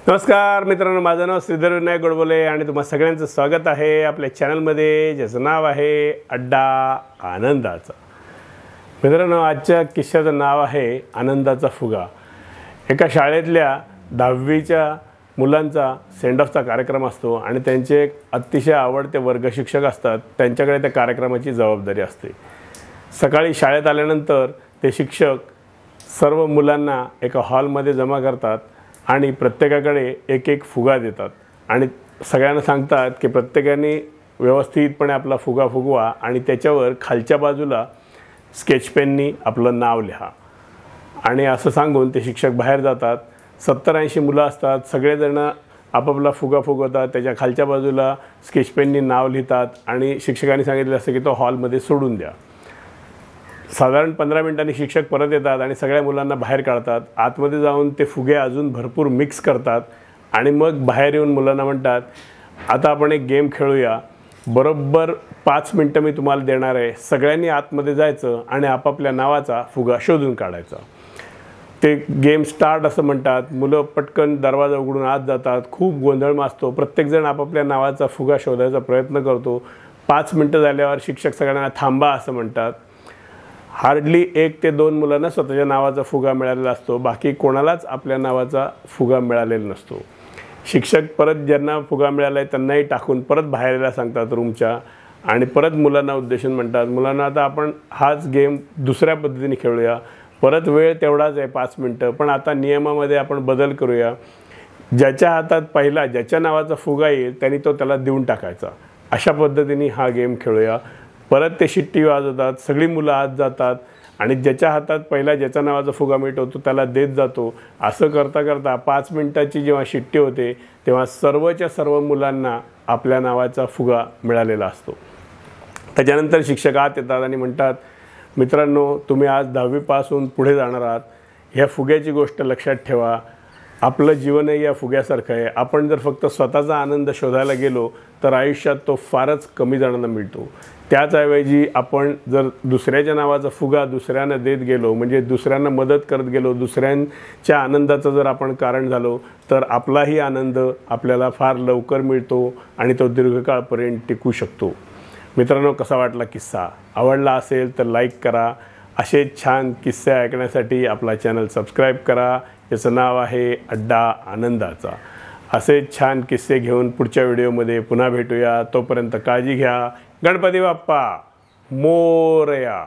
नमस्कार मित्रांनो, माझं नाव श्रीधर विनायक गोडबोले आणि तुम्हा सगळ्यांचं स्वागत आहे आपल्या चॅनलमध्ये, ज्याचं नाव आहे अड्डा आनंदाचा। मित्रांनो, आजच्या किस्स्याचं नाव आहे आनंदाचा फुगा। एका शाळेतल्या 10वीच्या मुलांचा सेंड ऑफचा कार्यक्रम असतो आणि त्यांचे एक अतिशय आवडते वर्ग शिक्षक असतात, त्यांच्याकडे त्या कार्यक्रमाची जबाबदारी असते। सकाळी शाळेत आल्यानंतर ते शिक्षक सर्व मुलांना एका हॉलमध्ये जमा करतात आणि प्रत्येकाकडे एक एक फुगा देतात आणि सगळ्यांना सांगतात की प्रत्येकाने व्यवस्थितपणे आपला फुगा फुगवा आणि त्याच्यावर खालच्या बाजूला स्केच पेननी आपलं नाव लिहा। आणि असं सांगून ते शिक्षक बाहेर जातात। 70-80 मुलं असतात, सगळेजण आपापला फुगा फुगवतात, त्याच्या खालच्या बाजूला स्केच पेननी नाव लिहितात आणि शिक्षकांनी सांगितलं असतं की तो हॉलमध्ये सोडून द्या। साधारण 15 मिनिटांनी शिक्षक परत येतात आणि सगळ्या मुलांना बाहेर काढतात। आतमध्ये जाऊन ते फुगे अजून भरपूर मिक्स करतात आणि मग बाहेर येऊन मुलांना म्हणतात, आता आपण एक गेम खेळूया, बरोबर 5 मिनिटं मी तुम्हाला देणार आहे, सगळ्यांनी आतमध्ये जायचं आणि आपापल्या नावाचा फुगा शोधून काढायचा। ते गेम स्टार्ट असं म्हणतात। मुलं पटकन दरवाजा उघडून आत जातात, खूप गोंधळ माजतो, प्रत्येकजण आपापल्या नावाचा फुगा शोधायचा प्रयत्न करतो। 5 मिनिटं झाल्यावर शिक्षक सगळ्यांना थांबा असं म्हणतात। हार्डली 1 ते 2 मुलांना स्वतःच्या नावाचा फुगा मिळालेला असतो, बाकी कोणालाच आपल्या नावाचा फुगा मिळालेला नसतो। शिक्षक परत ज्यांना फुगा मिळाला आहे त्यांनाही टाकून परत बाहेर यायला सांगतात रूमच्या आणि परत मुलांना उद्देशून म्हणतात, मुलांना आता आपण हाच गेम दुसऱ्या पद्धतीने खेळूया, परत वेळ तेवढाच आहे 5 मिनिटं, पण आता नियमामध्ये आपण बदल करूया। ज्याच्या हातात पहिला ज्याच्या नावाचा फुगा येईल त्यांनी तो त्याला देऊन टाकायचा, अशा पद्धतीने हा गेम खेळूया। परत ते शिट्टी वाजवतात, सगळी मुलं आत जातात आणि ज्याच्या हातात पहिला ज्याच्या नावाचा फुगा मिळतो तो त्याला देत जातो। असं करता करता 5 मिनिटाची जेव्हा शिट्टी होते तेव्हा सर्वच्या सर्व मुलांना आपल्या नावाचा फुगा मिळालेला असतो। त्याच्यानंतर शिक्षक आत येतात आणि म्हणतात, मित्रांनो, तुम्ही आज 10वी पास होऊन पुढे जाणार आहात, ह्या फुग्याची गोष्ट लक्षात ठेवा, आपलं जीवनही या फुग्यासारखं आहे। आपण जर फक्त स्वतःचा आनंद शोधायला गेलो तर आयुष्यात तो फारच कमी जणांना मिळतो। त्याचऐवजी आपण जर दुसऱ्याच्या नावाचा फुगा दुसऱ्यांना देत गेलो, म्हणजे दुसऱ्यांना मदत करत गेलो, दुसऱ्यांच्या आनंदाचं जर आपण कारण झालो तर आपलाही आनंद आपल्याला फार लवकर मिळतो आणि तो दीर्घकाळपर्यंत टिकू शकतो। मित्रांनो, कसा वाटला किस्सा? आवडला असेल तर लाईक करा। असे छान किस्से ऐकण्यासाठी आपला चॅनल सबस्क्राईब करा, याचं नाव आहे अड्डा आनंदाचा। असे छान किस्से घेऊन पुढच्या व्हिडिओमध्ये पुन्हा भेटूया। तोपर्यंत काळजी घ्या। गणपती बाप्पा मोरया।